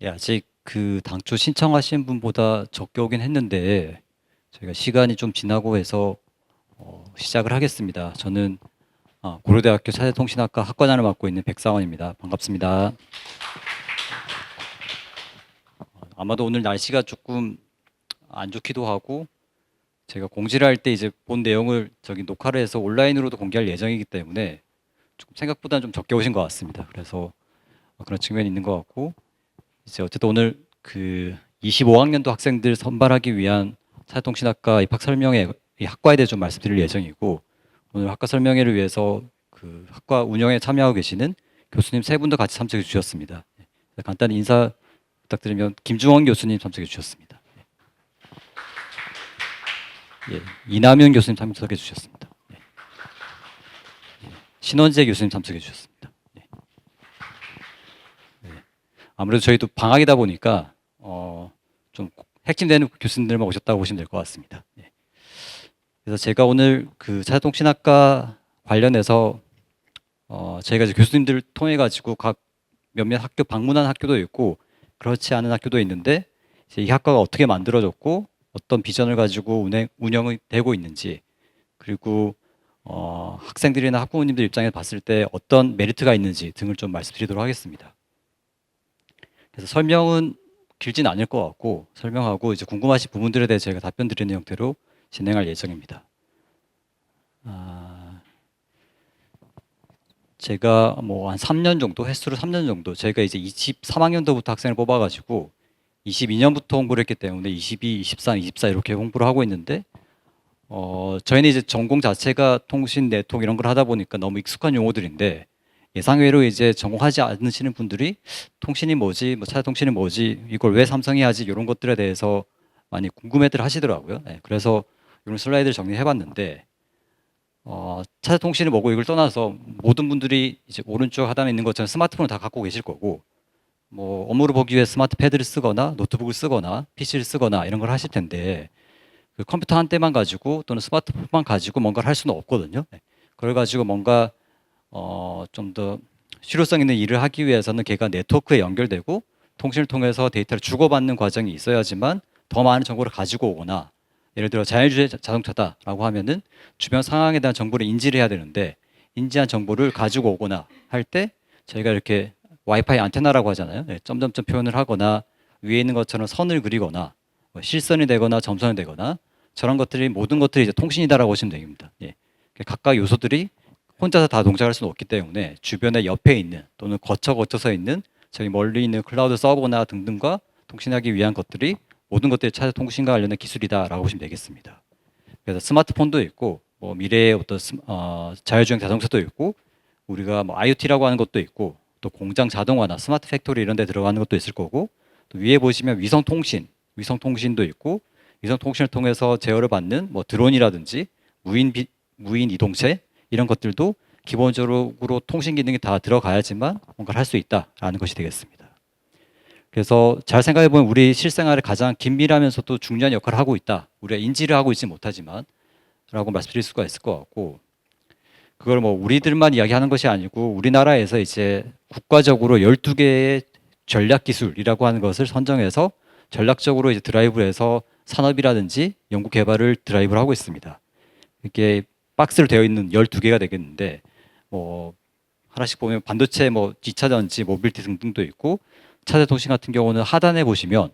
예, 아직 그 당초 신청하신 분보다 적게 오긴 했는데 저희가 시간이 좀 지나고 해서 시작을 하겠습니다. 저는 고려대학교 차세통신학과 학과장을 맡고 있는 백상원입니다. 반갑습니다. 아마도 오늘 날씨가 조금 안 좋기도 하고 제가 공지를 할 때 이제 본 내용을 저기 녹화를 해서 온라인으로도 공개할 예정이기 때문에 조금 생각보다는 좀 적게 오신 것 같습니다. 그래서 그런 측면이 있는 것 같고 이제 어쨌든 오늘 그 25학년도 학생들 선발하기 위한 차세통신학과 입학 설명회 이 학과에 대해 좀 말씀드릴 예정이고 오늘 학과 설명회를 위해서 그 학과 운영에 참여하고 계시는 교수님 세 분도 같이 참석해 주셨습니다. 간단히 인사 부탁드리면 김중원 교수님 참석해 주셨습니다. 예, 이남윤 교수님 참석해 주셨습니다. 예, 신원재 교수님 참석해 주셨습니다. 예, 예. 아무래도 저희도 방학이다 보니까 좀 핵심되는 교수님들만 오셨다고 보시면 될 것 같습니다. 예. 그래서 제가 오늘 그 차세통신학과 관련해서 저희가 이제 교수님들 통해 가지고 각 몇몇 학교 방문한 학교도 있고 그렇지 않은 학교도 있는데 이제 이 학과가 어떻게 만들어졌고 어떤 비전을 가지고 운영이 되고 있는지 그리고 학생들이나 학부모님들 입장에서 봤을 때 어떤 메리트가 있는지 등을 좀 말씀드리도록 하겠습니다. 그래서 설명은 길진 않을 것 같고 설명하고 이제 궁금하신 부분들에 대해 저희가 답변 드리는 형태로 진행할 예정입니다. 제가 뭐 한 3년 정도, 횟수로 3년 정도, 제가 이제 23학년도부터 학생을 뽑아가지고 22년부터 홍보를 했기 때문에 22, 23, 24 이렇게 홍보를 하고 있는데, 저희는 이제 전공 자체가 통신, 네트워크 이런 걸 하다 보니까 너무 익숙한 용어들인데, 예상외로 이제 전공하지 않으시는 분들이 통신이 뭐지, 뭐 차세통신이 뭐지, 이걸 왜 삼성이 하지, 이런 것들에 대해서 많이 궁금해들 하시더라고요. 네, 그래서 이런 슬라이드를 정리해 봤는데, 차세통신이 뭐고 이걸 떠나서 모든 분들이 이제 오른쪽 하단에 있는 것처럼 스마트폰을 다 갖고 계실 거고 뭐 업무를 보기 위해 스마트 패드를 쓰거나 노트북을 쓰거나 PC를 쓰거나 이런 걸 하실 텐데 그 컴퓨터 한 대만 가지고 또는 스마트폰만 가지고 뭔가를 할 수는 없거든요. 네. 그걸 가지고 뭔가 좀 더 실효성 있는 일을 하기 위해서는 걔가 네트워크에 연결되고 통신을 통해서 데이터를 주고받는 과정이 있어야지만 더 많은 정보를 가지고 오거나 예를 들어 자율주행 자동차다라고 하면은 주변 상황에 대한 정보를 인지를 해야 되는데 인지한 정보를 가지고 오거나 할 때 저희가 이렇게 와이파이 안테나라고 하잖아요. 네, 점점점 표현을 하거나 위에 있는 것처럼 선을 그리거나 뭐 실선이 되거나 점선이 되거나 저런 것들이 모든 것들이 이제 통신이다라고 보시면 됩니다. 예. 각각 요소들이 혼자서 다 동작할 수는 없기 때문에 주변에 옆에 있는 또는 거쳐서 있는 저기 멀리 있는 클라우드 서버나 등등과 통신하기 위한 것들이 모든 것들이 차세 통신과 관련된 기술이다라고 보시면 되겠습니다. 그래서 스마트폰도 있고 뭐 미래의 어떤 자율주행 자동차도 있고 우리가 뭐 IoT라고 하는 것도 있고 또 공장 자동화나 스마트 팩토리 이런 데 들어가는 것도 있을 거고 또 위에 보시면 위성통신도 있고 위성통신을 통해서 제어를 받는 뭐 드론이라든지 무인 이동체 이런 것들도 기본적으로 통신 기능이 다 들어가야지만 뭔가를 할 수 있다라는 것이 되겠습니다. 그래서 잘 생각해 보면 우리 실생활에 가장 긴밀하면서도 중요한 역할을 하고 있다. 우리가 인지를 하고 있지 못하지만 라고 말씀드릴 수가 있을 것 같고 그걸 뭐 우리들만 이야기하는 것이 아니고 우리나라에서 이제 국가적으로 12개의 전략 기술이라고 하는 것을 선정해서 전략적으로 이제 드라이브를 해서 산업이라든지 연구 개발을 드라이브를 하고 있습니다. 이게 박스로 되어 있는 12개가 되겠는데 뭐 하나씩 보면 반도체 뭐 2차 전지, 모빌티 등등도 있고 차세대 통신 같은 경우는 하단에 보시면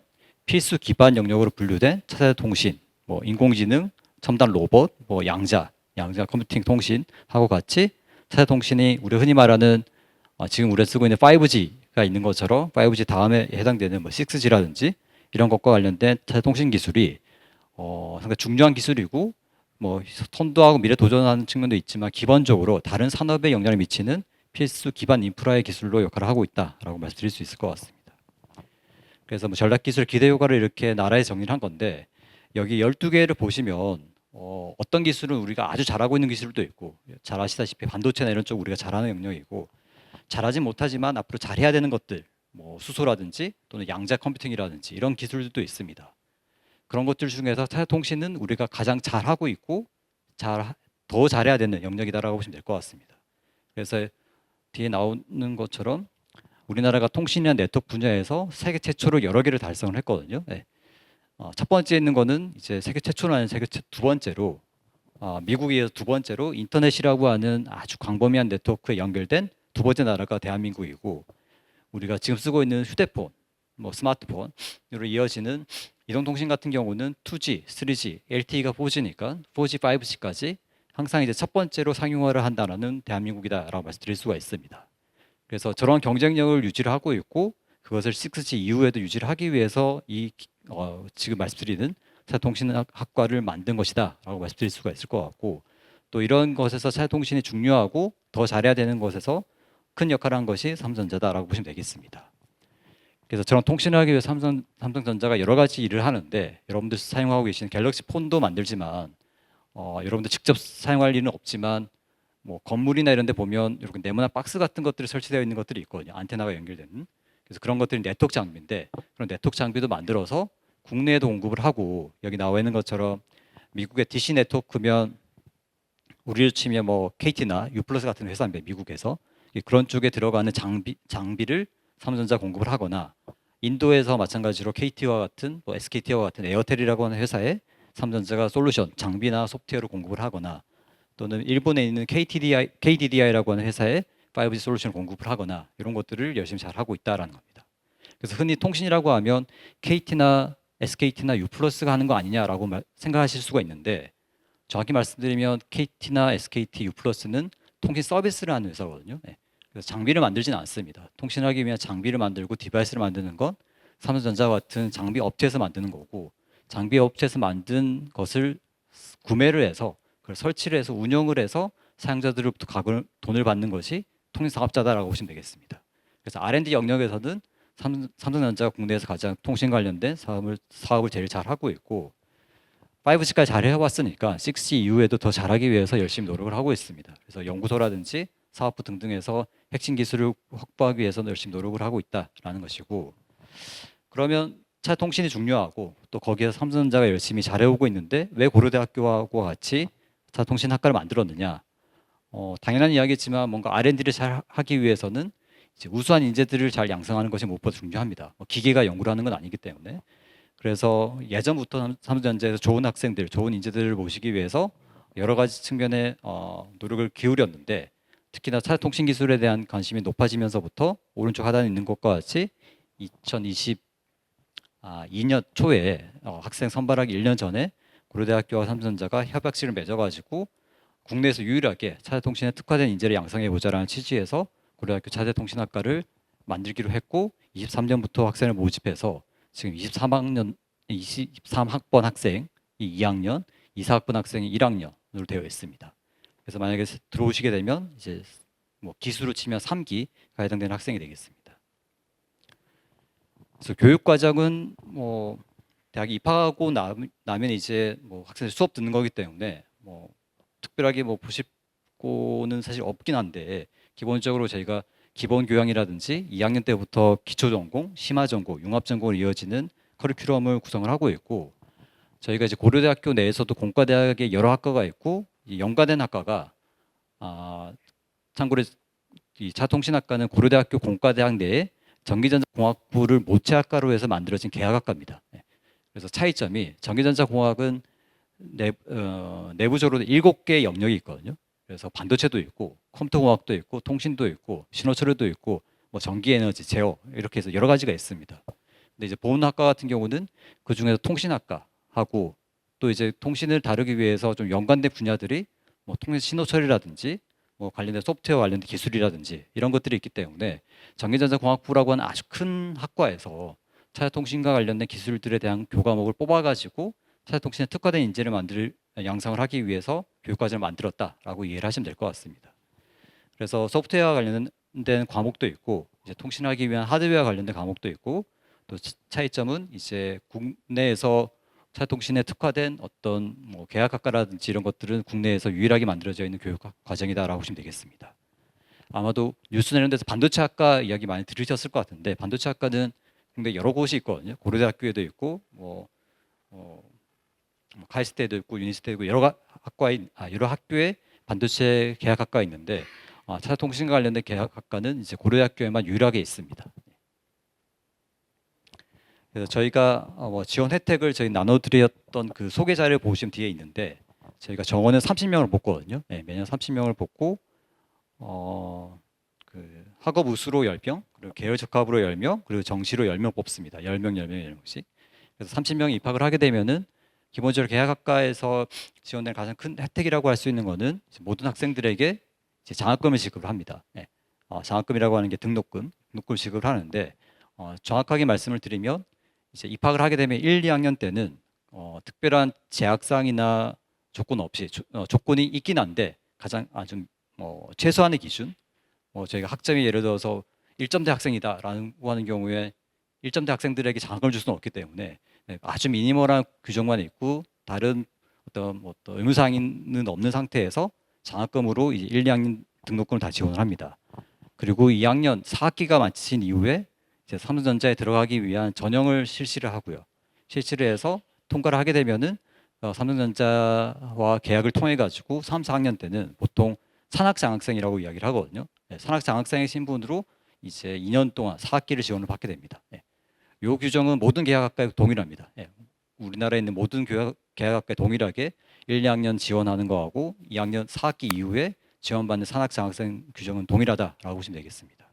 필수 기반 영역으로 분류된 차세대 통신, 뭐 인공지능, 첨단 로봇, 뭐 양자 컴퓨팅 통신하고 같이 차세대 통신이 우리 흔히 말하는 지금 우리가 쓰고 있는 5G가 있는 것처럼 5G 다음에 해당되는 뭐 6G라든지 이런 것과 관련된 차세대 통신 기술이 상당히 중요한 기술이고 뭐 선도하고 미래 도전하는 측면도 있지만 기본적으로 다른 산업에 영향을 미치는 필수 기반 인프라의 기술로 역할을 하고 있다라고 말씀드릴 수 있을 것 같습니다. 그래서 뭐 전략기술 기대 효과를 이렇게 나라에 정리를 한 건데 여기 12개를 보시면 어떤 기술은 우리가 아주 잘하고 있는 기술도 있고 잘 아시다시피 반도체나 이런 쪽 우리가 잘하는 영역이고 잘하지 못하지만 앞으로 잘해야 되는 것들 뭐 수소라든지 또는 양자 컴퓨팅이라든지 이런 기술들도 있습니다. 그런 것들 중에서 타자통신은 우리가 가장 잘하고 있고 더 잘해야 되는 영역이다라고 보시면 될 것 같습니다. 그래서 뒤에 나오는 것처럼 우리나라가 통신이나 네트워크 분야에서 세계 최초로 여러 개를 달성을 했거든요. 네. 첫 번째 있는 거는 이제 세계 최초로 하는 두 번째로 미국에 이어서 두 번째로 인터넷이라고 하는 아주 광범위한 네트워크에 연결된 두 번째 나라가 대한민국이고, 우리가 지금 쓰고 있는 휴대폰, 뭐 스마트폰으로 이어지는 이동통신 같은 경우는 2G, 3G, LTE가 4G니까 4G, 5G까지 항상 이제 첫 번째로 상용화를 한다는 대한민국이다라고 말씀드릴 수가 있습니다. 그래서 저런 경쟁력을 유지를 하고 있고, 그것을 6G 이후에도 유지를 하기 위해서 지금 말씀드리는 차통신학과를 만든 것이다라고 말씀드릴 수가 있을 것 같고, 또 이런 것에서 차통신이 중요하고 더 잘해야 되는 것에서 큰 역할을 한 것이 삼성전자다라고 보시면 되겠습니다. 그래서 저런 통신을 하기 위해 삼성전자가 여러 가지 일을 하는데, 여러분들 사용하고 계시는 갤럭시 폰도 만들지만 여러분들 직접 사용할 일은 없지만 뭐 건물이나 이런 데 보면 이렇게 네모난 박스 같은 것들이 설치되어 있는 것들이 있거든요. 안테나가 연결되는. 그래서 그런 것들이 네트워크 장비인데, 그런 네트워크 장비도 만들어서 국내에도 공급을 하고, 여기 나와 있는 것처럼 미국의 DC 네트워크면 우리를 치면 뭐 KT나 유플러스 같은 회사인데, 미국에서 그런 쪽에 들어가는 장비를 삼성전자 공급을 하거나, 인도에서 마찬가지로 KT와 같은 뭐 SKT와 같은 에어텔이라고 하는 회사에 삼성전자가 솔루션 장비나 소프트웨어를 공급을 하거나, 또는 일본에 있는 KDDI라고 하는 회사에 5G 솔루션을 공급을 하거나, 이런 것들을 열심히 잘 하고 있다라는 겁니다. 그래서 흔히 통신이라고 하면 KT나 SKT나 U+가 하는 거 아니냐라고 생각하실 수가 있는데, 정확히 말씀드리면 KT나 SKT, U+는 통신 서비스를 하는 회사거든요. 네. 그래서 장비를 만들지는 않습니다. 통신하기 위한 장비를 만들고 디바이스를 만드는 건 삼성전자와 같은 장비 업체에서 만드는 거고, 장비 업체에서 만든 것을 구매를 해서 그걸 설치를 해서 운영을 해서 사용자들로부터 돈을 받는 것이 통신사업자다라고 보시면 되겠습니다. 그래서 R&D 영역에서는 삼성전자가 국내에서 가장 통신 관련된 사업을 제일 잘 하고 있고, 5G까지 잘 해왔으니까 6G 이후에도 더 잘하기 위해서 열심히 노력을 하고 있습니다. 그래서 연구소라든지 사업부 등등에서 핵심 기술을 확보하기 위해서 열심히 노력을 하고 있다라는 것이고, 그러면 차 통신이 중요하고 또 거기에서 삼성전자가 열심히 잘해오고 있는데 왜 고려대학교와 같이 차 통신 학과를 만들었느냐? 당연한 이야기지만 뭔가 R&D를 잘 하기 위해서는 이제 우수한 인재들을 잘 양성하는 것이 무엇보다 중요합니다. 기계가 연구를 하는 건 아니기 때문에. 그래서 예전부터 삼성전자에서 좋은 학생들, 좋은 인재들을 모시기 위해서 여러 가지 측면에 노력을 기울였는데, 특히나 차통신 기술에 대한 관심이 높아지면서부터 오른쪽 하단에 있는 것과 같이 2022년 초에 학생 선발하기 1년 전에 고려대학교와 삼성전자가 협약식을 맺어가지고 국내에서 유일하게 차세통신에 특화된 인재를 양성해보자라는 취지에서 고려대학교 차세통신학과를 만들기로 했고, 23년부터 학생을 모집해서 지금 23학번 학생이 2학년, 24학번 학생이 1학년으로 되어 있습니다. 그래서 만약에 들어오시게 되면 이제 뭐 기수로 치면 3기가 해당되는 학생이 되겠습니다. 그래서 교육 과정은 뭐 대학에 입학하고 나면 이제 뭐 학생들 수업 듣는 거기 때문에 뭐 특별하게 뭐 보십고는 사실 없긴 한데, 기본적으로 저희가 기본 교양이라든지 2학년 때부터 기초 전공, 심화 전공, 융합 전공으로 이어지는 커리큘럼을 구성을 하고 있고, 저희가 이제 고려대학교 내에서도 공과대학에 여러 학과가 있고, 이 연가된 학과가 참고로 이 차통신학과는 고려대학교 공과대학 내에 전기전자공학부를 모체학과로 해서 만들어진 계약학과입니다. 그래서 차이점이, 전기전자공학은 내부적으로 7개의 영역이 있거든요. 그래서 반도체도 있고, 컴퓨터공학도 있고, 통신도 있고, 신호처리도 있고, 뭐 전기에너지, 제어 이렇게 해서 여러 가지가 있습니다. 근데 이제 보훈학과 같은 경우는 그 중에서 통신학과하고, 또 이제 통신을 다루기 위해서 좀 연관된 분야들이 뭐 통신 신호처리라든지 뭐 관련된 소프트웨어 관련된 기술이라든지 이런 것들이 있기 때문에, 전기전자공학부라고 하는 아주 큰 학과에서 차량통신과 관련된 기술들에 대한 교과목을 뽑아가지고 차량통신에 특화된 인재를 양성을 하기 위해서 교육과정을 만들었다라고 이해를 하시면 될 것 같습니다. 그래서 소프트웨어와 관련된 과목도 있고, 이제 통신하기 위한 하드웨어와 관련된 과목도 있고, 또 차이점은 이제 국내에서 차통신에 특화된 어떤 뭐 계약학과라든지 이런 것들은 국내에서 유일하게 만들어져 있는 교육 과정이다라고 보시면 되겠습니다. 아마도 뉴스나 이런 데서 반도체학과 이야기 많이 들으셨을 것 같은데, 반도체학과는 국내 여러 곳이 있거든요. 고려대학교에도 있고, 카이스트에도 있고, 유니스트에도 있고, 여러 학교에 반도체 계약학과가 있는데, 차세통신과 관련된 계약학과는 이제 고려대학교에만 유일하게 있습니다. 그래서 저희가 지원 혜택을 저희 나눠드렸던 그 소개 자료를 보시면 뒤에 있는데 저희가 정원은 30명을 뽑거든요. 네, 매년 30명을 뽑고 그 학업 우수로 10명, 그리고 계열 적합으로 10명, 그리고 정시로 10명 뽑습니다. 10명, 10명, 10명씩. 그래서 30명이 입학을 하게 되면은 기본적으로 계약학과에서 지원된 가장 큰 혜택이라고 할 수 있는 거는 모든 학생들에게 이제 장학금을 지급을 합니다. 네. 장학금이라고 하는 게 등록금 지급을 하는데 정확하게 말씀을 드리면 이제 입학을 하게 되면 1, 2학년 때는 특별한 제약사항이나 조건 없이 조건이 있긴 한데 가장 좀 최소한의 기준 저희가 학점이 예를 들어서 1점대 학생이다라고 하는 경우에 1점대 학생들에게 장학금을 줄 수는 없기 때문에 아주 미니멀한 규정만 있고 다른 어떤 의무사항은 없는 상태에서 장학금으로 이제 1, 2학년 등록금을 다 지원을 합니다. 그리고 2학년 4학기가 마친 이후에 이제 삼성전자에 들어가기 위한 전형을 실시를 하고요. 실시를 해서 통과를 하게 되면은 삼성전자와 계약을 통해 가지고 3, 4학년 때는 보통 산학장학생이라고 이야기를 하거든요. 산학장학생의 신분으로 이제 2년 동안 4학기를 지원을 받게 됩니다. 이 규정은 모든 계약학과에 동일합니다. 우리나라에 있는 모든 계약학과에 동일하게 1, 2학년 지원하는 거하고 2학년 4학기 이후에 지원받는 산학장학생 규정은 동일하다라고 보시면 되겠습니다.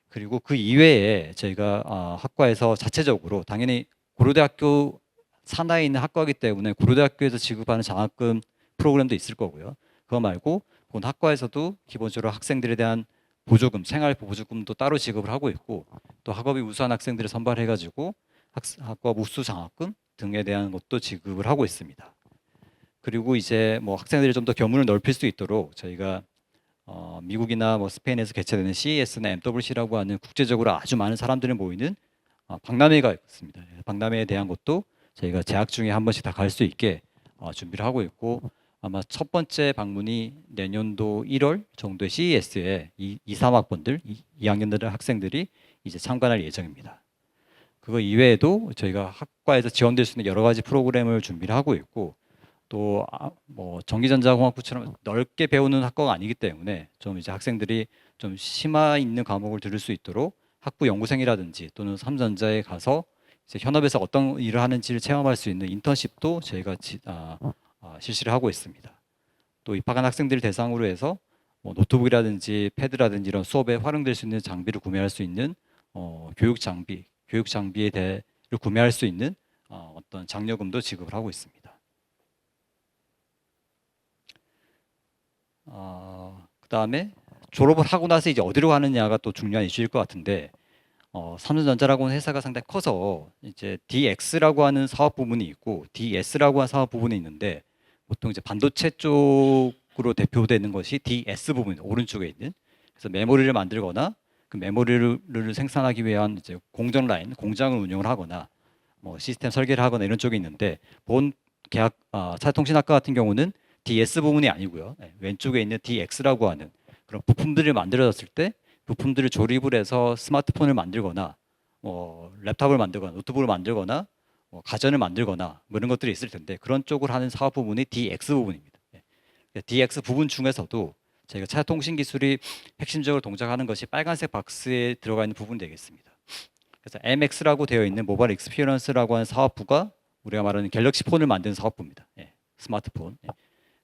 그리고 그 이외에 저희가 학과에서 자체적으로 당연히 고려대학교 산하에 있는 학과이기 때문에 고려대학교에서 지급하는 장학금 프로그램도 있을 거고요. 그거 말고 본 학과에서도 기본적으로 학생들에 대한 보조금, 생활 보조금도 따로 지급을 하고 있고 또 학업이 우수한 학생들을 선발해가지고 학과 우수 장학금 등에 대한 것도 지급을 하고 있습니다. 그리고 이제 뭐 학생들이 좀 더 견문을 넓힐 수 있도록 저희가 미국이나 뭐 스페인에서 개최되는 CES나 MWC라고 하는 국제적으로 아주 많은 사람들이 모이는 박람회가 있습니다. 박람회에 대한 것도 저희가 재학 중에 한 번씩 다 갈 수 있게 준비를 하고 있고 아마 첫 번째 방문이 내년도 1월 정도에 CES에 2, 3학번들, 2학년들 학생들이 이제 참관할 예정입니다. 그거 이외에도 저희가 학과에서 지원될 수 있는 여러 가지 프로그램을 준비를 하고 있고 또 뭐 전기전자공학부처럼 넓게 배우는 학과가 아니기 때문에 좀 이제 학생들이 좀 심화 있는 과목을 들을 수 있도록 학부 연구생이라든지 또는 삼전자에 가서 이제 현업에서 어떤 일을 하는지를 체험할 수 있는 인턴십도 저희가 실시를 하고 있습니다. 또 입학한 학생들을 대상으로 해서 뭐 노트북이라든지 패드라든지 이런 수업에 활용될 수 있는 장비를 구매할 수 있는 교육 장비에 대해를 구매할 수 있는 어떤 장려금도 지급을 하고 있습니다. 그다음에 졸업을 하고 나서 이제 어디로 가느냐가 또 중요한 이슈일 것 같은데 삼성전자라고 하는 회사가 상당히 커서 이제 DX라고 하는 사업 부문이 있고 DS라고 하는 사업 부분이 있는데 보통 이제 반도체 쪽으로 대표되는 것이 DS 부분 오른쪽에 있는 그래서 메모리를 만들거나 그 메모리를 생산하기 위한 이제 공정 라인 공장을 운영을 하거나 뭐 시스템 설계를 하거나 이런 쪽이 있는데 본 계약 차通信학과 같은 경우는 DS 부분이 아니고요. 왼쪽에 있는 DX라고 하는 그런 부품들을 만들어졌을 때 부품들을 조립을 해서 스마트폰을 만들거나 랩탑을 만들거나 노트북을 만들거나 가전을 만들거나 뭐 이런 것들이 있을 텐데 그런 쪽을 하는 사업 부분이 DX 부분입니다. DX 부분 중에서도 저희가 차통신 기술이 핵심적으로 동작하는 것이 빨간색 박스에 들어가 있는 부분 되겠습니다. 그래서 MX라고 되어 있는 모바일 익스피리언스라고 하는 사업부가 우리가 말하는 갤럭시 폰을 만드는 사업부입니다. 스마트폰.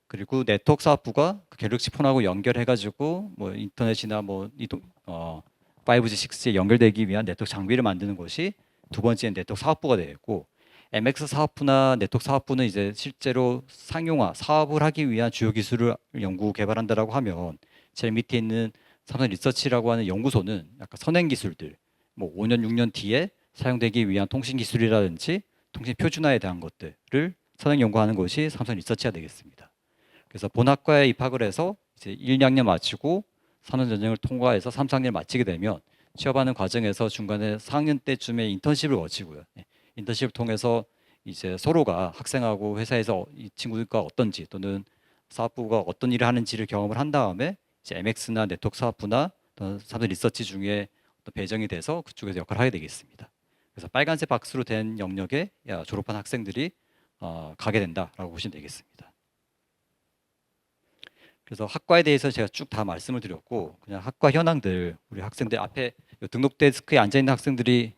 그리고 네트워크 사업부가 그 갤럭시 폰하고 연결해가지고 뭐 인터넷이나 뭐 5G, 6G에 연결되기 위한 네트워크 장비를 만드는 것이 두 번째 네트워크 사업부가 되어 있고 MX 사업부나 네트워크 사업부는 이제 실제로 상용화 사업을 하기 위한 주요 기술을 연구 개발한다라고 하면 제일 밑에 있는 삼성 리서치라고 하는 연구소는 약간 선행 기술들 뭐 5년 6년 뒤에 사용되기 위한 통신 기술이라든지 통신 표준화에 대한 것들을 선행 연구하는 것이 삼성 리서치가 되겠습니다. 그래서 본학과에 입학을 해서 이제 1, 2학년 마치고 3년 전형을 통과해서 3, 4학년 마치게 되면 취업하는 과정에서 중간에 4학년 때쯤에 인턴십을 거치고요. 인턴십을 통해서 이제 서로가 학생하고 회사에서 이 친구들과 어떤지 또는 사업부가 어떤 일을 하는지를 경험을 한 다음에 이제 MX나 네트워크 사업부나 또는 삼성 리서치 중에 어떤 배정이 돼서 그쪽에서 역할을 하게 되겠습니다. 그래서 빨간색 박스로 된 영역에 졸업한 학생들이 가게 된다라고 보시면 되겠습니다. 그래서 학과에 대해서 제가 쭉 다 말씀을 드렸고 그냥 학과 현황들 우리 학생들 앞에 요 등록 데스크에 앉아 있는 학생들이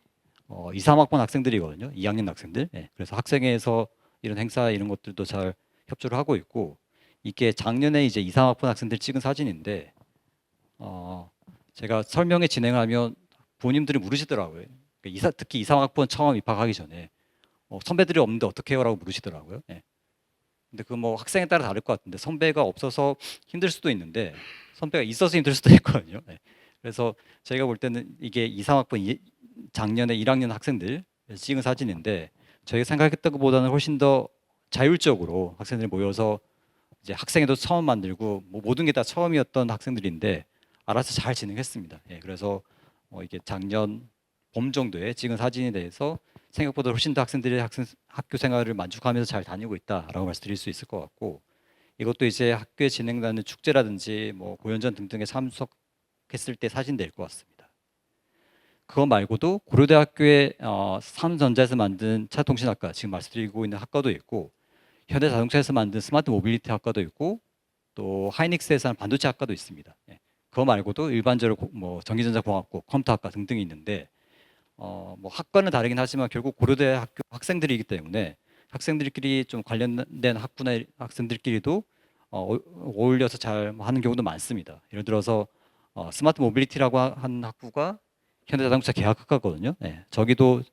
2, 3학번 학생들이거든요. 2학년 학생들. 예, 그래서 학생회에서 이런 행사 이런 것들도 잘 협조를 하고 있고 이게 작년에 이제 2, 3학번 학생들 찍은 사진인데 제가 설명회 진행하면 부모님들이 물으시더라고요. 그러니까 특히 2, 3학번 처음 입학하기 전에 선배들이 없는데 어떻게 해요라고 물으시더라고요. 예. 근데 그 뭐 학생에 따라 다를 것 같은데 선배가 없어서 힘들 수도 있는데 선배가 있어서 힘들 수도 있거든요. 네. 그래서 제가 볼 때는 이게 2, 3학번 작년에 1학년 학생들 찍은 사진인데 저희가 생각했던 것보다는 훨씬 더 자율적으로 학생들이 모여서 이제 학생회도 처음 만들고 뭐 모든 게 다 처음이었던 학생들인데 알아서 잘 진행했습니다. 예, 그래서 이게 작년 봄 정도에 찍은 사진에 대해서 생각보다 훨씬 더 학생들이 학교 생활을 만족하면서 잘 다니고 있다라고 말씀드릴 수 있을 것 같고 이것도 이제 학교에 진행되는 축제라든지 뭐 고연전 등등에 참석했을 때 사진 될 것 같습니다. 그거 말고도 고려대학교에 삼성전자에서 만든 차통신학과 지금 말씀드리고 있는 학과도 있고 현대자동차에서 만든 스마트 모빌리티 학과도 있고 또 하이닉스에서 하는 반도체 학과도 있습니다. 예. 그거 말고도 일반적으로 뭐 전기전자공학국, 컴퓨터학과 등등이 있는데 뭐 학과는 다르긴 하지만 결국 고려대 학교 학생들이기 때문에 학생들끼리 좀 관련된 학부나 학생들끼리도 어울려서 잘 하는 경우도 많습니다. 예를 들어서 스마트 모빌리티라고 한 학부가 현대자동차 계약학과거든요. 네, 저기도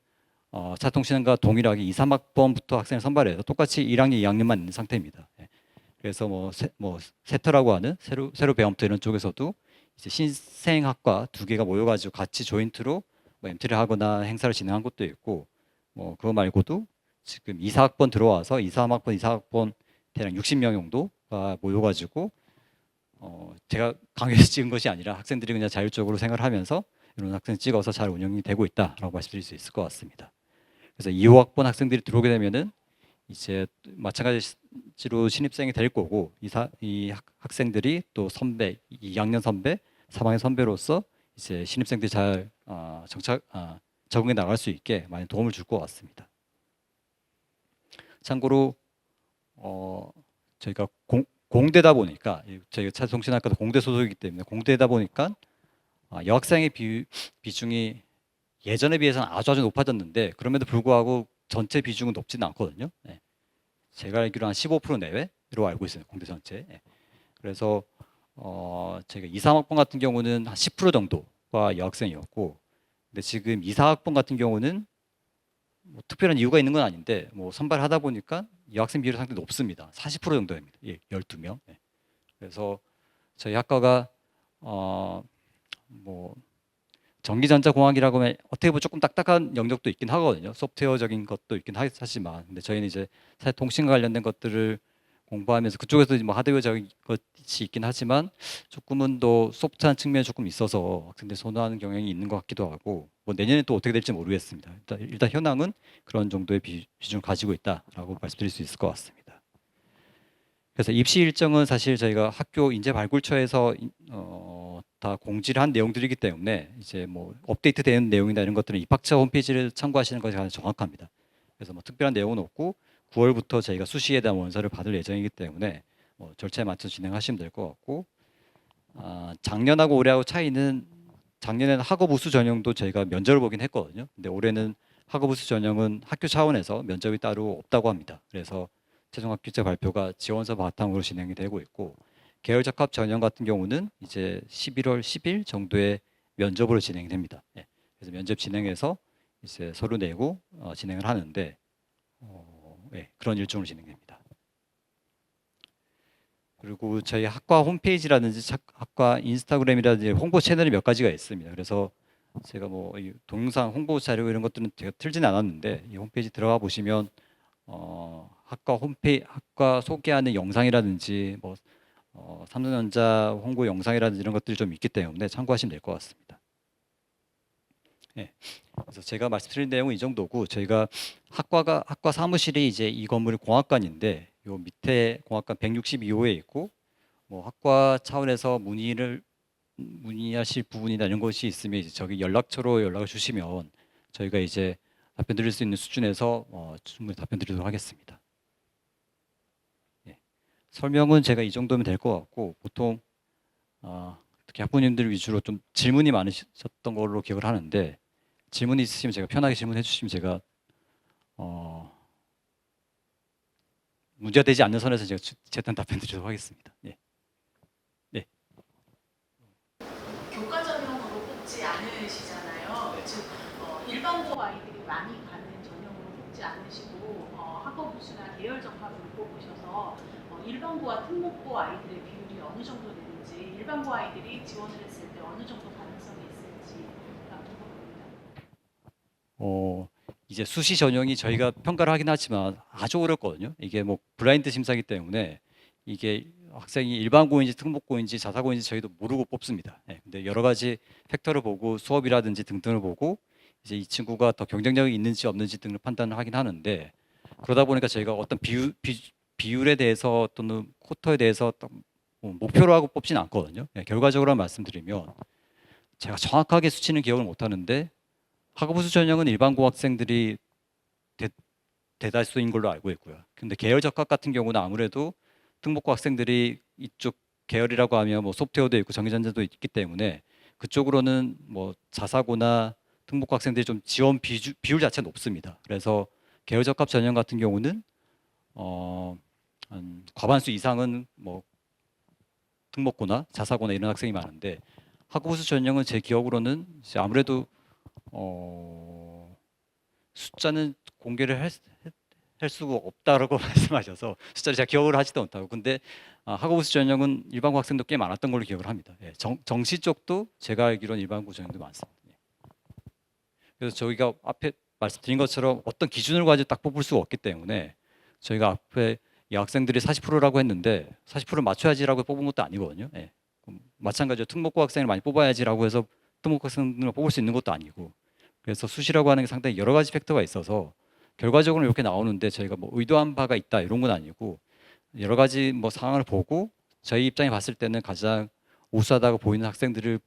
차통신과 동일하게 2, 3학번부터 학생을 선발해서 똑같이 1학년, 2학년만 있는 상태입니다. 네, 그래서 뭐 세터라고 하는 세로 배움터 이런 쪽에서도 이제 신생학과 두 개가 모여가지고 같이 조인트로 뭐 MT를 하거나 행사를 진행한 것도 있고 뭐 그거 말고도 지금 2, 4학번 들어와서 2, 3학번, 2, 4학번 대략 60명 정도가 모여가지고 제가 강요해서 찍은 것이 아니라 학생들이 그냥 자율적으로 생활을 하면서 이런 학생 찍어서 잘 운영이 되고 있다라고 말씀드릴 수 있을 것 같습니다. 그래서 2호학번 학생들이 들어오게 되면은 이제 마찬가지로 신입생이 될 거고 이 학생들이 또 선배 2학년 선배, 3학년 선배로서 이제 신입생들이 잘 적응해 나갈 수 있게 많이 도움을 줄 것 같습니다. 참고로 저희가 공대다 보니까 저희가 차통신학과도 공대 소속이기 때문에 공대다 보니까 여학생의 비중이 예전에 비해서는 아주 높아졌는데 그럼에도 불구하고 전체 비중은 높지는 않거든요. 네. 제가 알기로 한 15% 내외로 알고 있어요. 공대 전체. 네. 그래서 제가 2, 3학번 같은 경우는 한 10% 정도가 여학생이었고 근데 지금 2, 4학번 같은 경우는 뭐 특별한 이유가 있는 건 아닌데 뭐 선발하다 보니까 여학생 비율이 상당히 높습니다. 40% 정도입니다. 예, 12명. 네. 그래서 저희 학과가 뭐 전기전자공학이라고 하면 어떻게 보면 조금 딱딱한 영역도 있긴 하거든요. 소프트웨어적인 것도 있긴 하지만 근데 저희는 이제 사실 통신과 관련된 것들을 공부하면서 그쪽에서 뭐 하드웨어적인 것이 있긴 하지만 조금은 더 소프트한 측면이 조금 있어서 학생들이 선호하는 경향이 있는 것 같기도 하고 뭐 내년에 또 어떻게 될지 모르겠습니다. 일단 현황은 그런 정도의 비중을 가지고 있다라고 말씀드릴 수 있을 것 같습니다. 그래서 입시 일정은 사실 저희가 학교 인재 발굴처에서 다 공지를 한 내용들이기 때문에 이제 뭐 업데이트되는 내용이나 이런 것들은 입학처 홈페이지를 참고하시는 것이 가장 정확합니다. 그래서 뭐 특별한 내용은 없고 9월부터 저희가 수시에 대한 원서를 받을 예정이기 때문에 절차에 맞춰 진행하시면 될 것 같고 작년하고 올해하고 차이는 작년에는 학업 우수 전형도 저희가 면접을 보긴 했거든요. 근데 올해는 학업 우수 전형은 학교 차원에서 면접이 따로 없다고 합니다. 그래서 최종 합격자 발표가 지원서 바탕으로 진행이 되고 있고 계열 적합 전형 같은 경우는 이제 11월 10일 정도에 면접으로 진행됩니다. 예. 그래서 면접 진행해서 이제 서류 내고 진행을 하는데 예, 그런 일정으로 진행됩니다. 그리고 저희 학과 홈페이지라든지 학과 인스타그램이라든지 홍보 채널이 몇 가지가 있습니다. 그래서 제가 뭐 동영상 홍보 자료 이런 것들은 제가 틀지는 않았는데 이 홈페이지 들어가 보시면 학과 소개하는 영상이라든지 뭐 삼성전자 홍보 영상이라든지 이런 것들이 좀 있기 때문에 참고하시면 될 것 같습니다. 네. 그래서 제가 말씀드린 내용은 이 정도고 저희가 학과 사무실이 이제 이 건물이 공학관인데 요 밑에 공학관 162호에 있고 뭐 학과 차원에서 문의하실 부분이나 이런 것이 있으면 이제 저기 연락처로 연락을 주시면 저희가 이제 답변 드릴 수 있는 수준에서 충분히 답변 드리도록 하겠습니다. 예. 설명은 제가 이 정도면 될 것 같고 보통 특히 학부모님들 위주로 좀 질문이 많으셨던 걸로 기억을 하는데 질문 있으시면 제가 편하게 질문해 주시면 제가 어, 문제가 되지 않는 선에서 제가 최대한 답변 드리도록 하겠습니다. 예. 네. 교과 전형으로 뽑지 않으시잖아요. 네. 즉 일반고 아이들이 많이 가는 전형으로 뽑지 않으시고 학업 부수나 계열 적합으로 뽑으셔서 일반고와 특목고 아이들의 비율이 어느 정도 되는지, 일반고 아이들이 지원을 했을 때 어느 정도 가능성이 있을지 궁금합니다. 이제 수시 전형이 저희가 평가를 하긴 하지만 아주 어렵거든요. 이게 뭐 블라인드 심사기 때문에 이게 학생이 일반고인지 특목고인지 자사고인지 저희도 모르고 뽑습니다. 예, 근데 여러 가지 팩터를 보고 수업이라든지 등등을 보고 이제 이 친구가 더 경쟁력이 있는지 없는지 등을 판단을 하긴 하는데 그러다 보니까 저희가 어떤 비율에 대해서 또는 쿼터에 대해서 뭐 목표로 하고 뽑진 않거든요. 예, 결과적으로 말씀드리면 제가 정확하게 수치는 기억을 못 하는데 학업우수 전형은 일반고 학생들이 대다수인 걸로 알고 있고요. 근데 계열 적합 같은 경우는 아무래도 특목고 학생들이 이쪽 계열이라고 하면 뭐 소프트웨어도 있고 전기전자도 있기 때문에 그쪽으로는 뭐 자사고나 특목고 학생들이 좀 지원 비율 자체가 높습니다. 그래서 계열 적합 전형 같은 경우는 한 과반수 이상은 뭐 특목고나 자사고나 이런 학생이 많은데 학업우수 전형은 제 기억으로는 이제 아무래도 숫자는 공개를 할 수가 없다라고 말씀하셔서 숫자를 제가 기억을 하지도 못하고 근데 학업우수 전형은 일반고 학생도 꽤 많았던 걸로 기억을 합니다. 예, 정시 쪽도 제가 알기로는 일반고 전형도 많습니다. 예. 그래서 저희가 앞에 말씀드린 것처럼 어떤 기준을 가지고 딱 뽑을 수가 없기 때문에 저희가 앞에 이 학생들이 40%라고 했는데 40%를 맞춰야지라고 뽑은 것도 아니거든요. 예. 마찬가지로 특목고 학생을 많이 뽑아야지라고 해서 특목고 학생들을 뽑을 수 있는 것도 아니고 그래서 수시라고 하는 게 상당히 여러 가지 팩터가 있어서 결과적으로 이렇게 나오는데 저희가 뭐 의도한 바가 있다 이런 건 아니고 여러 가지 뭐 상황을 보고 저희 입장에 봤을 때는 가장 우수하다고 보이는 학생들을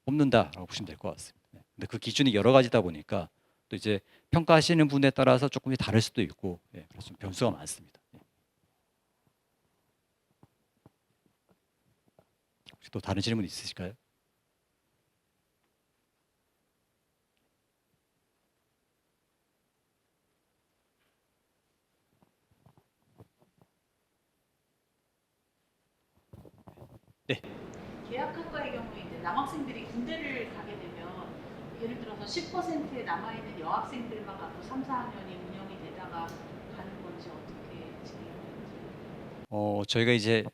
뽑는다라고 보시면 될 것 같습니다. 네. 근데 그 기준이 여러 가지다 보니까 또 이제 평가하시는 분에 따라서 조금 다를 수도 있고 예, 그래서 좀 변수가 많습니다. 예. 혹시 또 다른 질문 있으실까요? 네. 계약학과의 경우에 이제 남학생들이 군대를 가게 되면 예를 들어서 10%의 남아있는 여학생들만 갖고 3, 4학년이 운영이 되다가 가는 건지 어떻게 진행되는지. 저희가 이제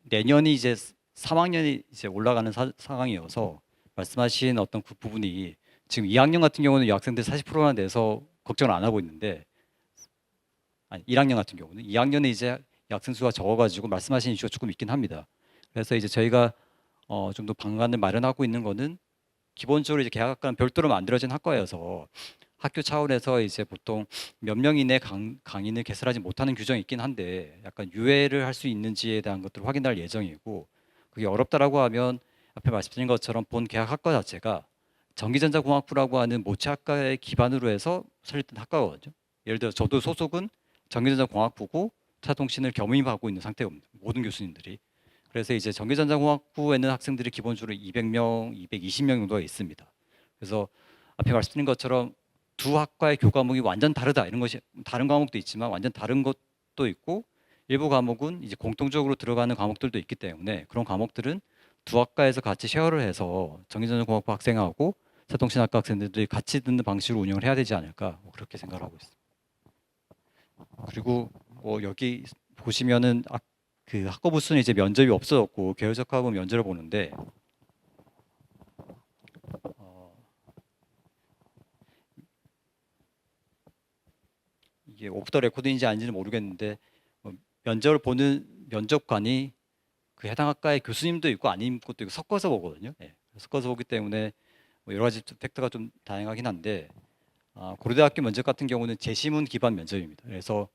내년이 이제 3학년이 이제 올라가는 상황이어서 말씀하신 어떤 그 부분이 지금 2학년 같은 경우는 여학생들 40%나 내서 걱정을 안 하고 있는데 아니 1학년 같은 경우는 2학년에 이제 여학생 수가 적어가지고 말씀하신 이슈가 조금 있긴 합니다. 그래서 이제 저희가 좀 더 방안을 마련하고 있는 거는 기본적으로 이제 계약학과는 별도로 만들어진 학과여서 학교 차원에서 이제 보통 몇 명 이내 강의를 개설하지 못하는 규정이 있긴 한데 약간 유예를 할 수 있는지에 대한 것들을 확인할 예정이고 그게 어렵다라고 하면 앞에 말씀드린 것처럼 본 계약학과 자체가 전기전자공학부라고 하는 모체학과의 기반으로 해서 설립된 학과거든요. 예를 들어 저도 소속은 전기전자공학부고 차통신을 겸임하고 있는 상태입니다. 모든 교수님들이. 그래서 이제 전기전자공학부에는 학생들이 기본적으로 200명, 220명 정도가 있습니다. 그래서 앞에 말씀드린 것처럼 두 학과의 교과목이 완전 다르다 이런 것이 다른 과목도 있지만 완전 다른 것도 있고 일부 과목은 이제 공통적으로 들어가는 과목들도 있기 때문에 그런 과목들은 두 학과에서 같이 쉐어를 해서 전기전자공학부 학생하고 자동신학과 학생들이 같이 듣는 방식으로 운영을 해야 되지 않을까 뭐 그렇게 생각을 하고 있습니다. 그리고 뭐 여기 보시면은 그 학과 부수는 이제 면접이 없어졌고 계열적 학은 면접을 보는데 어, 이게 오프 더 레코드인지 아닌지는 모르겠는데 면접을 보는 면접관이 그 해당 학과의 교수님도 있고 아닌 것도 있고 섞어서 보거든요. 예, 섞어서 보기 때문에 뭐 여러 가지 팩터가 좀 다양하긴 한데 고려대학교 면접 같은 경우는 재시문 기반 면접입니다. 그래서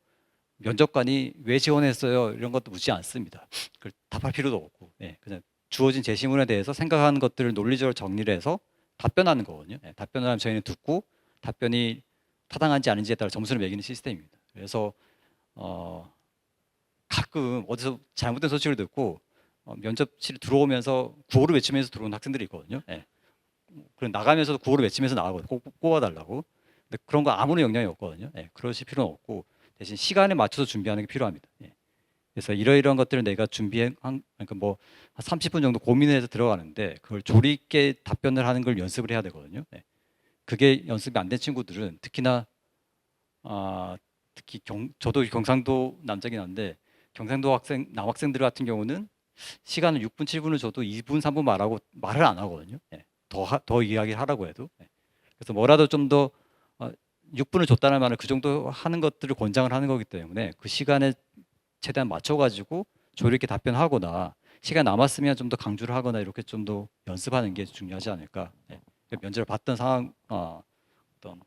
면접관이 왜 지원했어요 이런 것도 묻지 않습니다. 그걸 답할 필요도 없고 그냥 주어진 제시문에 대해서 생각하는 것들을 논리적으로 정리를 해서 답변하는 거거든요. 답변을 하면 저희는 듣고 답변이 타당한지 아닌지에 따라 점수를 매기는 시스템입니다. 그래서 어, 가끔 어디서 잘못된 소식을 듣고 면접실 들어오면서 구호를 외치면서 들어오는 학생들이 있거든요. 예. 그리고 나가면서도 구호를 외치면서 나가거든요. 꼭 뽑아달라고. 근데 그런 거 아무런 영향이 없거든요. 예. 그러실 필요는 없고 대신 시간에 맞춰서 준비하는 게 필요합니다. 예. 그래서 이러이러한 것들을 내가 그러니까 뭐 한 30분 정도 고민해서 들어가는데 그걸 조리 있게 답변을 하는 걸 연습을 해야 되거든요. 예. 그게 연습이 안 된 친구들은 특히나 특히 저도 경상도 남자긴 한데 경상도 남학생들 같은 경우는 시간을 6분, 7분을 줘도 2분, 3분 말을 안 하거든요. 예. 더 이야기를 하라고 해도. 예. 그래서 뭐라도 좀 더 6분을 줬다는 말은 그 정도 하는 것들을 권장을 하는 거기 때문에 그 시간에 최대한 맞춰가지고 조리 있게 답변하거나 시간 남았으면 좀 더 강조를 하거나 이렇게 좀 더 연습하는 게 중요하지 않을까. 예. 면접을 봤던 어떤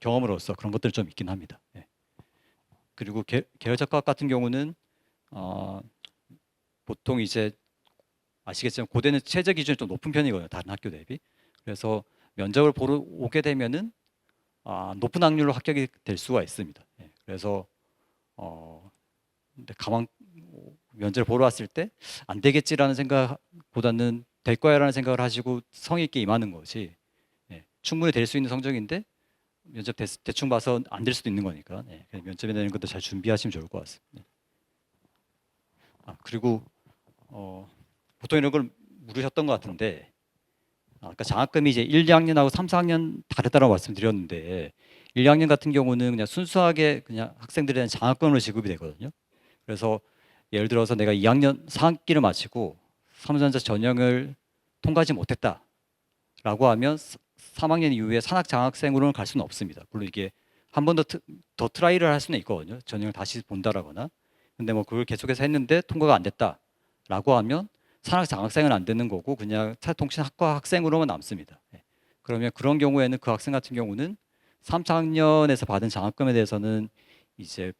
경험으로서 그런 것들 좀 있긴 합니다. 예. 그리고 계열적학 같은 경우는 어, 보통 이제 아시겠지만 고대는 최저 기준이 좀 높은 편이거든요. 다른 학교 대비. 그래서 면접을 보러 오게 되면은 높은 확률로 합격이 될 수가 있습니다. 예. 그래서 근데 면접을 보러 왔을 때 안 되겠지라는 생각보다는 될 거야라는 생각을 하시고 성의 있게 임하는 것이 예. 충분히 될 수 있는 성적인데 면접 대충 봐서 안 될 수도 있는 거니까 예. 면접에 대한 것도 잘 준비하시면 좋을 것 같습니다. 그리고 보통 이런 걸 물으셨던 것 같은데 아까 장학금이 이제 1, 2학년하고 3, 4학년 다르다고 말씀드렸는데 1, 2학년 같은 경우는 그냥 순수하게 그냥 학생들에 대한 장학금으로 지급이 되거든요. 그래서 예를 들어서 내가 2학년 4학기를 마치고 삼성전자 전형을 통과하지 못했다라고 하면 3학년 이후에 산학 장학생으로는 갈 수는 없습니다. 물론 이게 한 번 더 트라이를 할 수는 있거든요. 전형을 다시 본다라거나. 근데 뭐 그걸 계속해서 했는데 통과가 안 됐다라고 하면 산학 장학생은 안 되는 거고 그냥 차통신학과 학생으로만 남습니다. 예. 그러면 그런 경우에는 그 학생 같은 경우는 3, 4학년에서 받은 장학금에 대해서는 이제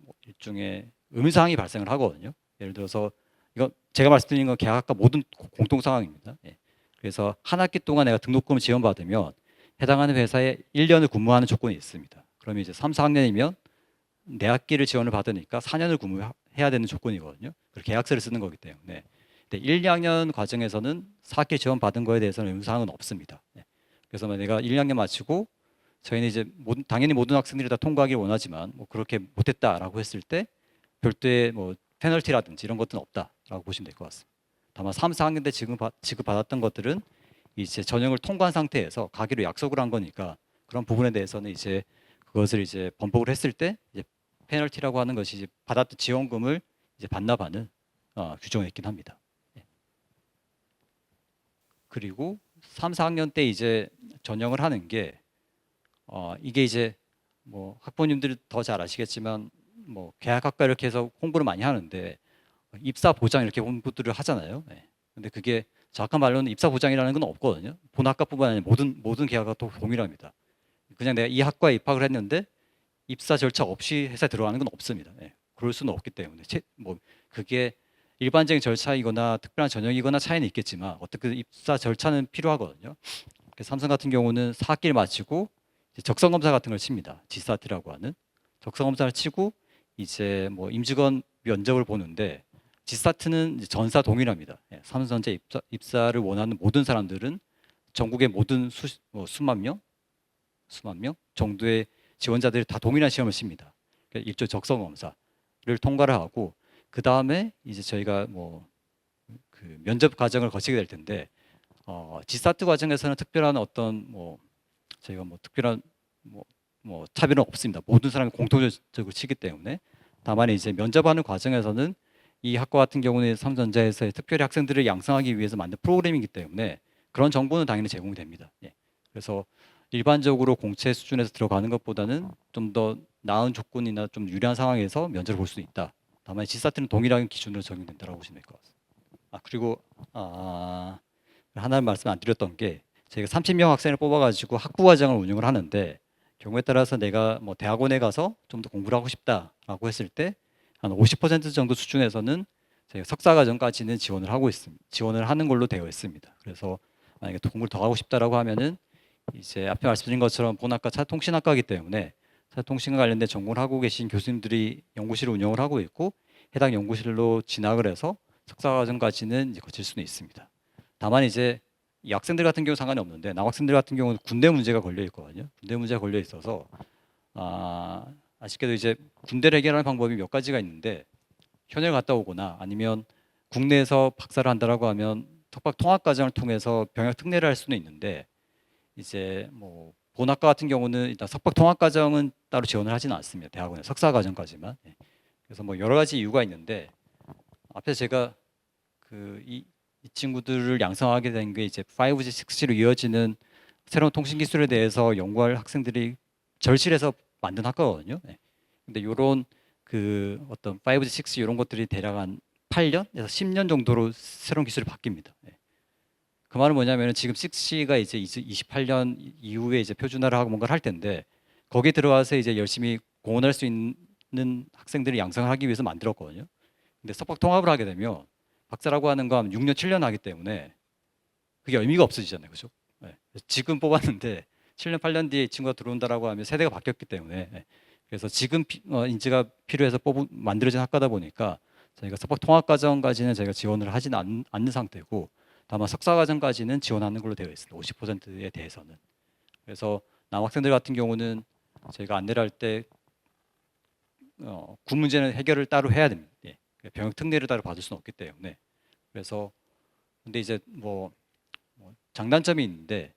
뭐 일종의 의문사항이 발생을 하거든요. 예를 들어서 이거 제가 말씀드린 건 계약학과 모든 공통 상황입니다. 예. 그래서 한 학기 동안 내가 등록금을 지원받으면 해당하는 회사에 1년을 근무하는 조건이 있습니다. 그러면 이제 3, 4학년이면 내 학기를 지원을 받으니까 4년을 근무해야 되는 조건이거든요. 그 계약서를 쓰는 거기 때문에. 근데 1, 2학년 과정에서는 4학기 지원 받은 거에 대해서는 의무사항은 없습니다. 예. 그래서 내가 1, 2학년 마치고 저희는 이제 당연히 모든 학생들이 다 통과하길 원하지만 뭐 그렇게 못했다라고 했을 때 별도의 뭐 페널티라든지 이런 것들은 없다라고 보시면 될 것 같습니다. 다만 3, 4학년 때 지급받았던 것들은 이제 전형을 통과한 상태에서 가기로 약속을 한 거니까 그런 부분에 대해서는 이제 그것을 이제 번복을 했을 때 이제 페널티라고 하는 것이 이제 받았던 지원금을 이제 반납하는 규정이 있긴 합니다. 예. 그리고 3, 4학년 때 이제 전형을 하는 게 이게 이제 뭐 학부모님들이 더 잘 아시겠지만 뭐 계약학과 이렇게 해서 홍보를 많이 하는데 입사 보장 이렇게 홍보들을 하잖아요. 예. 근데 그게 정확한 말로는 입사 보장이라는 건 없거든요. 본 학과뿐만 아니라 모든 계약과 또 동일합니다. 그냥 내가 이 학과에 입학을 했는데 입사 절차 없이 회사에 들어가는 건 없습니다. 예. 그럴 수는 없기 때문에 뭐 그게 일반적인 절차이거나 특별한 전형이거나 차이는 있겠지만 어떻게 입사 절차는 필요하거든요. 삼성 같은 경우는 4학기를 마치고 적성 검사 같은 걸 칩니다. 지스타트라고 하는 적성 검사를 치고 이제 뭐 임직원 면접을 보는데 지스타트는 전사 동일합니다. 예. 삼성전자 입사를 원하는 모든 사람들은 전국의 모든 수만 명 정도의 지원자들이 다 동일한 시험을 칩니다. 그러니까 일조 적성 검사를 통과를 하고 그 다음에 이제 저희가 뭐 그 면접 과정을 거치게 될 텐데 지스타트 과정에서는 특별한 어떤 뭐 저희가 뭐 특별한 뭐 차별은 없습니다. 모든 사람이 공통적으로 치기 때문에 다만 이제 면접하는 과정에서는 이 학과 같은 경우는 삼성전자에서 특별히 학생들을 양성하기 위해서 만든 프로그램이기 때문에 그런 정보는 당연히 제공이 됩니다. 예. 그래서 일반적으로 공채 수준에서 들어가는 것보다는 좀 더 나은 조건이나 좀 유리한 상황에서 면접을 볼 수 있다. 다만 지스타트는 동일한 기준으로 적용된다고 보시면 될 것 같습니다. 그리고 하나 말씀 안 드렸던 게 저희가 30명 학생을 뽑아가지고 학부 과정을 운영을 하는데 경우에 따라서 내가 뭐 대학원에 가서 좀 더 공부를 하고 싶다라고 했을 때 한 50% 정도 수준에서는 저희가 석사 과정까지는 지원을 하는 걸로 되어 있습니다. 그래서 만약에 공부를 더 하고 싶다라고 하면은 이제 앞에 말씀드린 것처럼 본학과 차통신학과이기 때문에 차통신과 관련된 전공을 하고 계신 교수님들이 연구실을 운영을 하고 있고 해당 연구실로 진학을 해서 석사과정까지는 이제 거칠 수는 있습니다. 다만 이제 이 학생들 같은 경우 상관이 없는데 남학생들 같은 경우는 군대 문제가 걸려 있거든요. 군대 문제가 걸려 있어서 아쉽게도 이제 군대를 해결하는 방법이 몇 가지가 있는데 현역을 갔다 오거나 아니면 국내에서 박사를 한다라고 하면 석박 통합 과정을 통해서 병역 특례를 할 수는 있는데 이제 뭐 본학과 같은 경우는 일단 석박 통합 과정은 따로 지원을 하지는 않습니다. 대학원에 석사 과정까지만. 예. 그래서 뭐 여러 가지 이유가 있는데 앞에 제가 이 친구들을 양성하게 된 게 이제 5G, 6G로 이어지는 새로운 통신 기술에 대해서 연구할 학생들이 절실해서 만든 학과거든요. 예. 근데 이런 그 어떤 5G, 6G 이런 것들이 대략 한 8년에서 10년 정도로 새로운 기술이 바뀝니다. 예. 그 말은 뭐냐면은 지금 6G가 이제 28년 이후에 이제 표준화를 하고 뭔가를 할 텐데 거기에 들어가서 이제 열심히 공헌할 수 있는 학생들을 양성을 하기 위해서 만들었거든요. 근데 석박 통합을 하게 되면 박사라고 하는 거 하면 6년, 7년 하기 때문에 그게 의미가 없어지잖아요. 그죠? 예. 지금 뽑았는데 7년, 8년 뒤에 이 친구가 들어온다라고 하면 세대가 바뀌었기 때문에 예. 그래서 지금 인재가 필요해서 만들어진 학과다 보니까 저희가 석박 통합 과정까지는 저희가 지원을 하지는 않는 상태고 다만 석사 과정까지는 지원하는 걸로 되어 있습니다. 50%에 대해서는. 그래서 남학생들 같은 경우는 저희가 안내를 할 때 군 문제는 해결을 따로 해야 됩니다. 예. 병역 특례를 따로 받을 수는 없기 때문에. 그래서 근데 이제 뭐 장단점이 있는데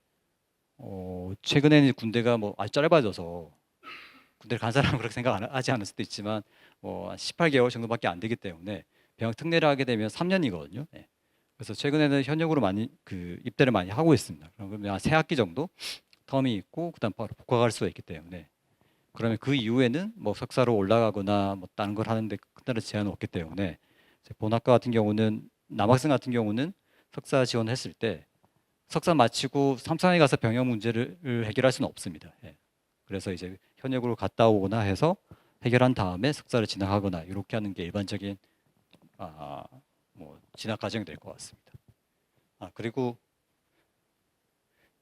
최근에는 군대가 뭐 아주 짧아져서 군대를 간 사람은 그렇게 하지 않을 수도 있지만 뭐 18개월 정도밖에 안 되기 때문에 병역 특례를 하게 되면 3년이거든요. 예. 그래서 최근에는 현역으로 많이 입대를 많이 하고 있습니다. 그러면 한 3학기 정도 텀이 있고 그다음 바로 복학할 수가 있기 때문에 그러면 그 이후에는 뭐 석사로 올라가거나 뭐 다른 걸 하는데 그다른 제한은 없기 때문에 본학과 같은 경우는 남학생 같은 경우는 석사 지원했을 때 석사 마치고 삼성에 가서 병역 문제를 해결할 수는 없습니다. 예. 그래서 이제 현역으로 갔다 오거나 해서 해결한 다음에 석사를 진학하거나 이렇게 하는 게 일반적인 뭐 진학 과정이 될 것 같습니다. 그리고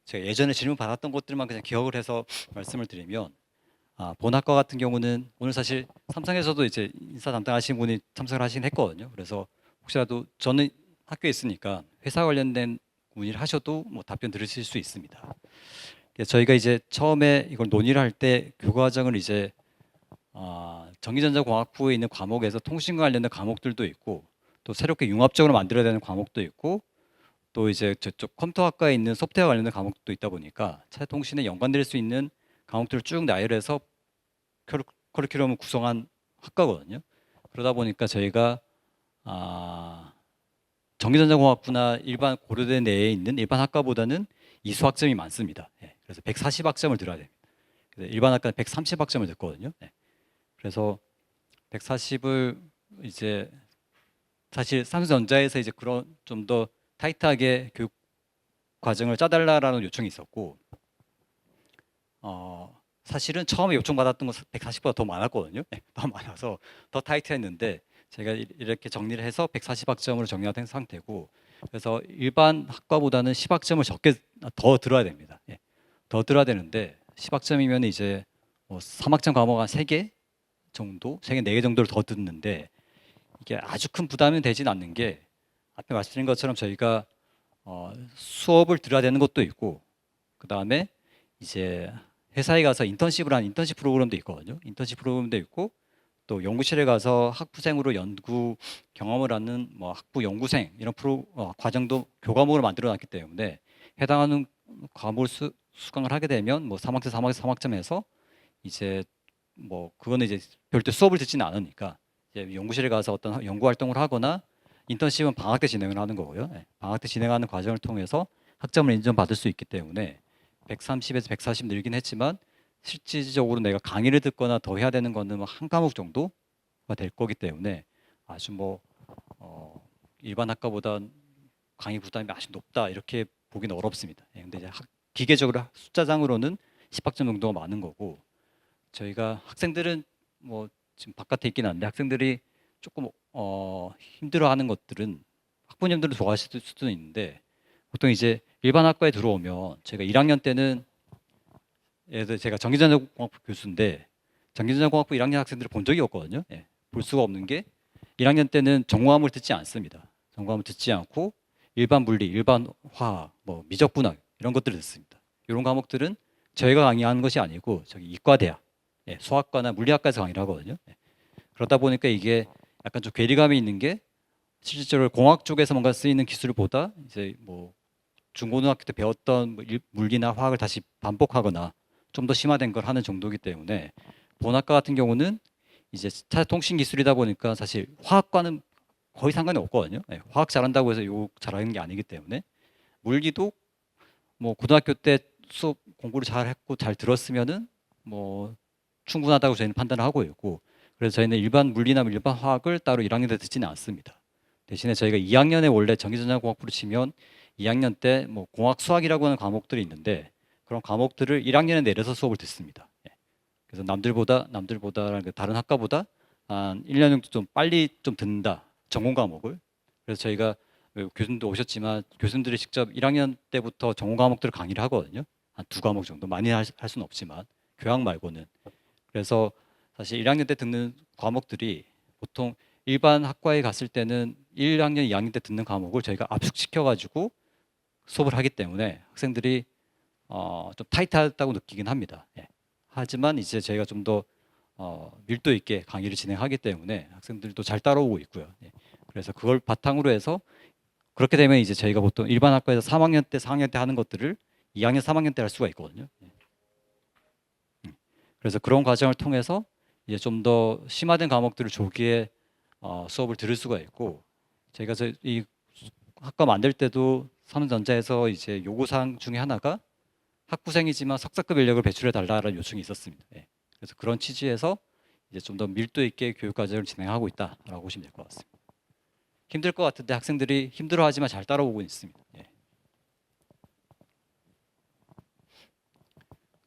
제가 예전에 질문 받았던 것들만 그냥 기억을 해서 말씀을 드리면 본학과 같은 경우는 오늘 사실 삼성에서도 이제 인사 담당하신 분이 참석을 하시긴 했거든요. 그래서 혹시라도 저는 학교에 있으니까 회사 관련된 문의를 하셔도 뭐 답변 들으실 수 있습니다. 저희가 이제 처음에 이걸 논의를 할 때 교과정을 이제 전기전자공학부에 있는 과목에서 통신과 관련된 과목들도 있고 또 새롭게 융합적으로 만들어야 되는 과목도 있고 또 이제 저쪽 컴퓨터학과에 있는 소프트웨어 관련된 과목도 있다 보니까 차통신에 연관될 수 있는 과목들을 쭉 나열해서 커리큘럼을 구성한 학과거든요. 그러다 보니까 저희가 전기전자공학부나 일반 고려대 내에 있는 일반 학과보다는 이수학점이 많습니다. 예. 그래서 140학점을 들어야 됩니다. 그래서 일반 학과는 130학점을 듣거든요. 예. 그래서 140을 이제 사실 삼성전자에서 이제 그런 좀 더 타이트하게 교육 과정을 짜달라라는 요청이 있었고 사실은 처음에 요청받았던 건 140보다 더 많았거든요. 네, 더 많아서 더 타이트했는데 제가 이렇게 정리를 해서 140학점으로 정리한 상태고 그래서 일반 학과보다는 10학점을 더 들어야 됩니다. 예, 더 들어야 되는데 10학점이면 이제 뭐 3학점 과목 한 3개 정도, 3개, 4개 정도를 더 듣는데 이게 아주 큰 부담이 되진 않는 게 앞에 말씀드린 것처럼 저희가 수업을 들어야 되는 것도 있고 그 다음에 이제 회사에 가서 인턴십을 하는 인턴십 프로그램도 있거든요. 인턴십 프로그램도 있고 또 연구실에 가서 학부생으로 연구 경험을 하는 뭐 학부 연구생 이런 과정도 교과목으로 만들어 놨기 때문에 해당하는 과목을 수강을 하게 되면 뭐 3학점, 3학점, 3학점에서 이제 뭐 그거는 이제 별도 수업을 듣지는 않으니까 이제 연구실에 가서 어떤 연구 활동을 하거나 인턴십은 방학 때 진행을 하는 거고요. 네, 방학 때 진행하는 과정을 통해서 학점을 인정받을 수 있기 때문에 130에서 140 늘긴 했지만 실질적으로 내가 강의를 듣거나 더 해야 되는 거는 뭐 한 과목 정도가 될 거기 때문에 아주 뭐 일반 학과보다 강의 부담이 아주 높다 이렇게 보기는 어렵습니다. 예, 근데 이제 기계적으로 숫자상으로는 10학점 정도가 많은 거고 저희가 학생들은 뭐 지금 바깥에 있긴 한데 학생들이 조금 힘들어하는 것들은 학부모님들은 좋아하실 수도 있는데 보통 이제 일반 학과에 들어오면 제가 1학년 때는 예를 들어 제가 전기전자공학부 교수인데 전기전자공학부 1학년 학생들을 본 적이 없거든요. 예, 볼 수가 없는 게 1학년 때는 전공 과목을 듣지 않습니다. 전공 과목을 듣지 않고 일반 물리, 일반 화학, 뭐 미적분학 이런 것들을 듣습니다. 이런 과목들은 저희가 강의하는 것이 아니고 저기 이과대학, 예, 수학과나 물리학과에서 강의를 하거든요. 예. 그러다 보니까 이게 약간 좀 괴리감이 있는 게 실질적으로 공학 쪽에서 뭔가 쓰이는 기술보다 이제 뭐 중고등학교 때 배웠던 뭐 물리나 화학을 다시 반복하거나 좀 더 심화된 걸 하는 정도이기 때문에 본학과 같은 경우는 이제 통신 기술이다 보니까 사실 화학과는 거의 상관이 없거든요. 예, 화학 잘한다고 해서 요 잘하는 게 아니기 때문에 물리도 뭐 고등학교 때 수업 공부를 잘 했고 잘 들었으면은 뭐 충분하다고 저희는 판단을 하고 있고 그래서 저희는 일반 물리나 일반 화학을 따로 1학년 때 듣지는 않습니다. 대신에 저희가 2학년에 원래 전기전자공학부로 치면 2학년 때 뭐 공학 수학이라고 하는 과목들이 있는데 그런 과목들을 1학년에 내려서 수업을 듣습니다. 예. 그래서 남들보다 다른 학과보다 한 1년 정도 좀 빨리 좀 듣는다. 전공 과목을. 그래서 저희가 교수님도 오셨지만 교수님들이 직접 1학년 때부터 전공 과목들을 강의를 하거든요. 한 두 과목 정도 많이 할 수는 없지만 교양 말고는. 그래서 사실 1학년 때 듣는 과목들이 보통 일반 학과에 갔을 때는 1학년, 2학년 때 듣는 과목을 저희가 압축시켜 가지고 수업을 하기 때문에 학생들이 좀 타이트하다고 느끼긴 합니다. 예. 하지만 이제 저희가 좀 더 밀도 있게 강의를 진행하기 때문에 학생들도 잘 따라오고 있고요. 예. 그래서 그걸 바탕으로 해서 그렇게 되면 이제 저희가 보통 일반 학과에서 3학년 때, 4학년 때 하는 것들을 2학년, 3학년 때 할 수가 있거든요. 예. 그래서 그런 과정을 통해서 이제 좀 더 심화된 과목들을 조기에 수업을 들을 수가 있고 제가 이 학과 만들 때도 삼성전자에서 이제 요구사항 중에 하나가 학부생이지만 석사급 인력을 배출해 달라는 요청이 있었습니다. 예. 그래서 그런 취지에서 이제 좀 더 밀도 있게 교육 과정을 진행하고 있다라고 보시면 될 것 같습니다. 힘들 것 같은데 학생들이 힘들어하지만 잘 따라오고 있습니다. 예.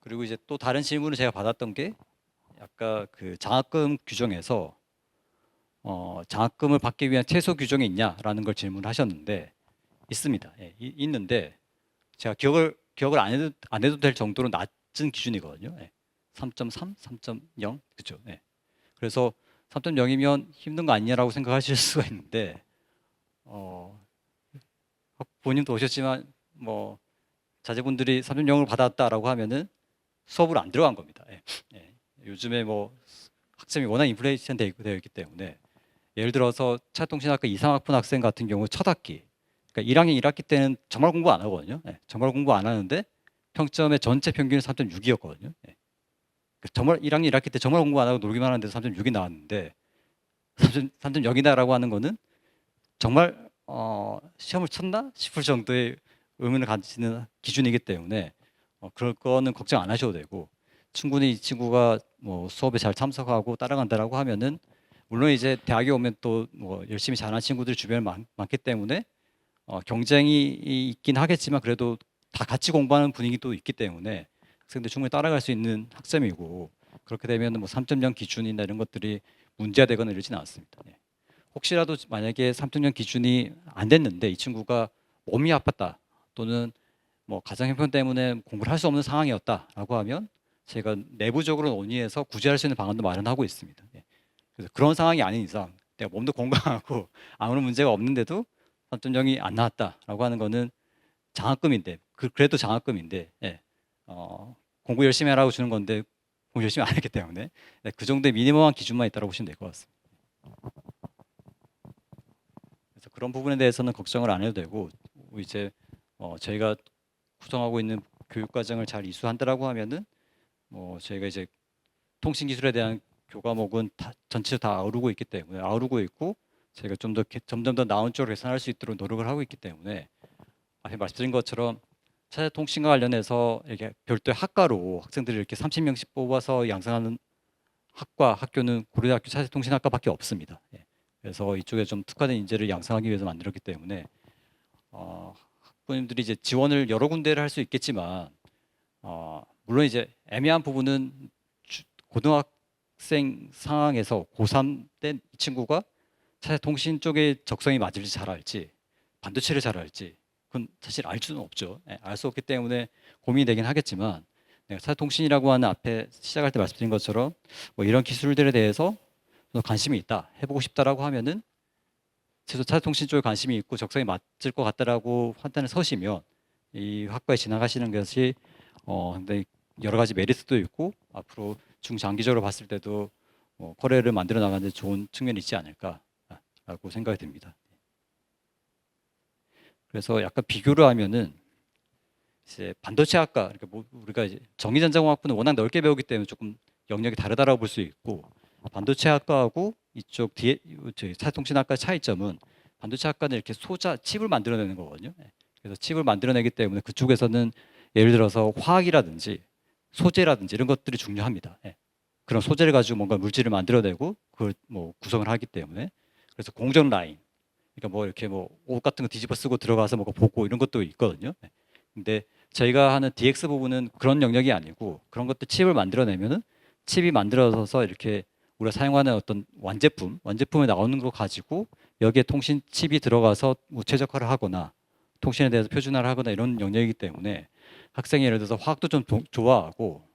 그리고 이제 또 다른 질문을 제가 받았던 게 아까 그 장학금 규정에서 장학금을 받기 위한 최소 규정이 있냐라는 걸 질문하셨는데 있습니다. 예, 있는데 제가 기억을 안 해도 될 정도로 낮은 기준이거든요. 예, 3.3, 3.0 그렇죠. 예. 그래서 3.0이면 힘든 거 아니냐라고 생각하실 수가 있는데 본인도 오셨지만 뭐 자제분들이 3.0을 받았다라고 하면은 수업을 안 들어간 겁니다. 예. 예. 요즘에 뭐 학점이 워낙 인플레이션 되어 있기 때문에 예를 들어서 차통신학과 이상학번 학생 같은 경우 첫 학기 그러니까 1학년 1학기 때는 정말 공부 안 하거든요. 예. 정말 공부 안 하는데 평점의 전체 평균이 3.6이었거든요. 예. 정말 1학년 1학기 때 정말 공부 안 하고 놀기만 하는데 3.6이 나왔는데 3.0이다라고 하는 거는 정말 시험을 쳤나 싶을 정도의 의문을 가지는 기준이기 때문에 그럴 거는 걱정 안 하셔도 되고 충분히 이 친구가 뭐 수업에 잘 참석하고 따라간다라고 하면은 물론 이제 대학에 오면 또 뭐 열심히 잘하는 친구들이 주변에 많기 때문에 경쟁이 있긴 하겠지만 그래도 다 같이 공부하는 분위기도 있기 때문에 학생들 충분히 따라갈 수 있는 학점이고 그렇게 되면 뭐 3.0 기준이나 이런 것들이 문제가 되거나 이러지는 않습니다. 예. 혹시라도 만약에 3.0 기준이 안 됐는데 이 친구가 몸이 아팠다 또는 뭐 가정 형편 때문에 공부를 할 수 없는 상황이었다라고 하면 제가 내부적으로 논의해서 구제할 수 있는 방안도 마련하고 있습니다. 예. 그래서 그런 상황이 아닌 이상 내가 몸도 건강하고 아무런 문제가 없는데도 3.0이 안 나왔다라고 하는 거는 장학금인데 그래도 장학금인데 예. 공부 열심히 하라고 주는 건데 공부 열심히 안 했기 때문에 네, 그 정도의 미니멈한 기준만 있다고 보시면 될 것 같습니다. 그래서 그런 부분에 대해서는 걱정을 안 해도 되고 이제 저희가 구성하고 있는 교육 과정을 잘 이수한다라고 하면은 저희가 이제 통신 기술에 대한 교과목은 전체 다 아우르고 있기 때문에 아우르고 있고 저희가 좀 더 점점 더 나은 쪽으로 개선할 수 있도록 노력을 하고 있기 때문에 앞에 말씀드린 것처럼 차세 통신과 관련해서 이렇게 별도의 학과로 학생들이 이렇게 30명씩 뽑아서 양성하는 학교는 고려대학교 차세 통신학과밖에 없습니다. 예. 그래서 이쪽에 좀 특화된 인재를 양성하기 위해서 만들었기 때문에 학부모님들이 이제 지원을 여러 군데를 할 수 있겠지만 물론 이제 애매한 부분은 고등학생 상황에서 고3 때 이 친구가 차세 통신 쪽에 적성이 맞을지 잘 알지 반도체를 잘 알지 그건 사실 알 수는 없죠. 알 수 없기 때문에 고민이 되긴 하겠지만 차세 통신이라고 하는 앞에 시작할 때 말씀드린 것처럼 뭐 이런 기술들에 대해서 관심이 있다, 해보고 싶다라고 하면은 최소 차세통신 쪽에 관심이 있고 적성에 맞을 것 같다라고 판단을 서시면 이 학과에 진학하시는 것이 근데 여러 가지 메리트도 있고 앞으로 중장기적으로 봤을 때도 커리어를 만들어 나가는 데 좋은 측면이 있지 않을까라고 생각이 듭니다. 그래서 약간 비교를 하면은 이제 반도체학과, 그러니까 뭐 우리가 이제 전기전자공학부는 워낙 넓게 배우기 때문에 조금 영역이 다르다라고 볼 수 있고, 반도체학과하고 이쪽 뒤에 저희 차통신학과 차이점은 반도체학과는 이렇게 소자 칩을 만들어내는 거거든요. 예. 그래서 칩을 만들어내기 때문에 그쪽에서는 예를 들어서 화학이라든지 소재라든지 이런 것들이 중요합니다. 예. 그런 소재를 가지고 뭔가 물질을 만들어내고 그걸 뭐 구성을 하기 때문에, 그래서 공정 라인, 그러니까 뭐 이렇게 뭐 옷 같은 거 뒤집어 쓰고 들어가서 뭐가 보고 이런 것도 있거든요. 예. 근데 저희가 하는 DX 부분은 그런 영역이 아니고, 그런 것들 칩을 만들어내면은 칩이 만들어져서 이렇게 우리가 사용하는 어떤 완제품에 나오는 거 가지고 여기에 통신 칩이 들어가서 뭐 최적화를 하거나 통신에 대해서 표준화를 하거나 이런 영역이기 때문에, 학생이 예를 들어서 화학도 좀 좋아하고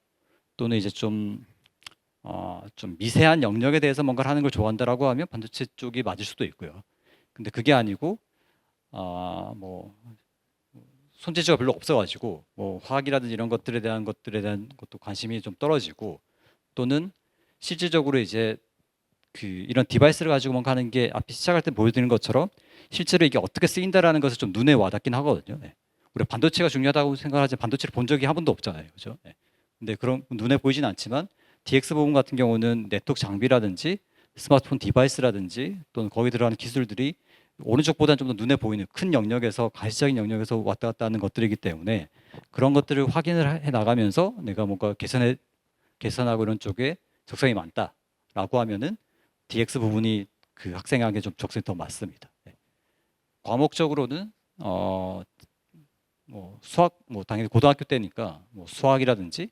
또는 이제 좀 미세한 영역에 대해서 뭔가를 하는 걸 좋아한다라고 하면 반도체 쪽이 맞을 수도 있고요. 근데 그게 아니고 뭐 손재주가 별로 없어가지고 뭐 화학이라든지 이런 것들에 대한 것도 관심이 좀 떨어지고, 또는 실질적으로 이제 이런 디바이스를 가지고 뭔가 하는 게 앞에 시작할 때 보여드린 것처럼 실제로 이게 어떻게 쓰인다라는 것을 좀 눈에 와닿긴 하거든요. 네. 우리가 반도체가 중요하다고 생각하지 반도체를 본 적이 한 번도 없잖아요, 그죠? 네. 근데 그런 눈에 보이진 않지만 DX 부분 같은 경우는 네트워크 장비라든지 스마트폰 디바이스라든지 또는 거기 들어가는 기술들이 오른쪽보다는 좀 더 눈에 보이는 큰 영역에서, 가시적인 영역에서 왔다 갔다 하는 것들이기 때문에, 그런 것들을 확인을 해 나가면서 내가 뭔가 개선하고 이런 쪽에 적성이 많다라고 하면은 DX 부분이 그 학생에게 좀 적성이 더 맞습니다. 네. 과목적으로는 뭐 수학, 뭐 당연히 고등학교 때니까 뭐 수학이라든지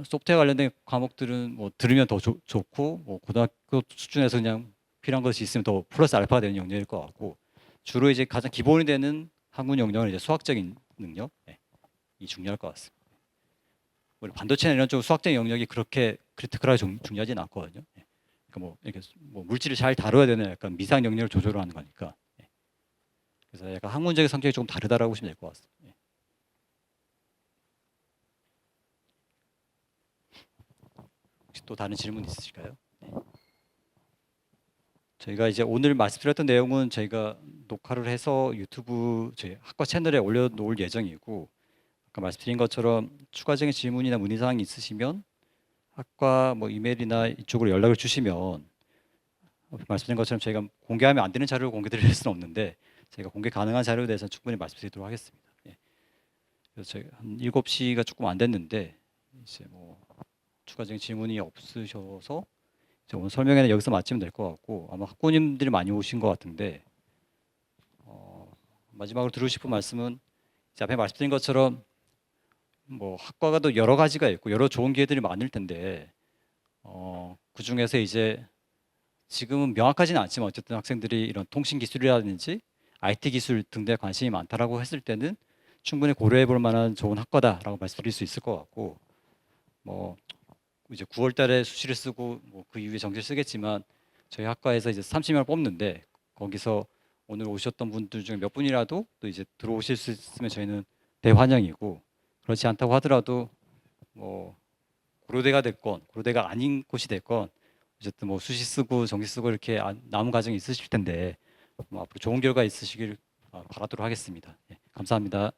소프트웨어 관련된 과목들은 뭐 들으면 더 좋고, 뭐 고등학교 수준에서 그냥 필요한 것이 있으면 더 플러스 알파가 되는 영역일 것 같고, 주로 이제 가장 기본이 되는 학문 영역은 이제 수학적인 능력, 이 중요할 것 같습니다. 우리 반도체나 이런 쪽 수학적인 영역이 그렇게 크리티컬하게 중요하진 않거든요. 예. 그러니까 뭐 이렇게 뭐 물질을 잘 다뤄야 되는 약간 미상 영역을 조절을 하는 거니까. 예. 그래서 약간 학문적인 성격이 조금 다르다라고 보시면 될 것 같습니다. 예. 혹시 또 다른 질문 있으실까요? 네. 저희가 이제 오늘 말씀드렸던 내용은 저희가 녹화를 해서 유튜브 저희 학과 채널에 올려놓을 예정이고, 아까 말씀드린 것처럼 추가적인 질문이나 문의사항이 있으시면 학과 뭐 이메일이나 이쪽으로 연락을 주시면, 말씀드린 것처럼 저희가 공개하면 안 되는 자료를 공개드릴 수는 없는데 저희가 공개 가능한 자료에 대해서는 충분히 말씀드리도록 하겠습니다. 예. 그래서 저희 한 7시가 조금 안 됐는데 이제 뭐 추가적인 질문이 없으셔서 이제 오늘 설명회는 여기서 마치면 될 것 같고, 아마 학부모님들이 많이 오신 것 같은데 마지막으로 드리고 싶은 말씀은, 이제 앞에 말씀드린 것처럼 뭐 학과가 또 여러 가지가 있고 여러 좋은 기회들이 많을 텐데 그 중에서 이제 지금은 명확하지는 않지만 어쨌든 학생들이 이런 통신 기술이라든지 IT 기술 등대에 관심이 많다라고 했을 때는 충분히 고려해 볼 만한 좋은 학과다라고 말씀드릴 수 있을 것 같고, 뭐 이제 9월 달에 수시를 쓰고 뭐 그 이후에 정시를 쓰겠지만 저희 학과에서 이제 30명을 뽑는데, 거기서 오늘 오셨던 분들 중에 몇 분이라도 또 이제 들어오실 수 있으면 저희는 대환영이고, 그렇지 않다고 하더라도 뭐 고려대가 됐건 고려대가 아닌 곳이 됐건 어쨌든 뭐 수시 쓰고 정시 쓰고 이렇게 남은 과정이 있으실 텐데, 뭐 앞으로 좋은 결과 있으시길 바라도록 하겠습니다. 예, 감사합니다.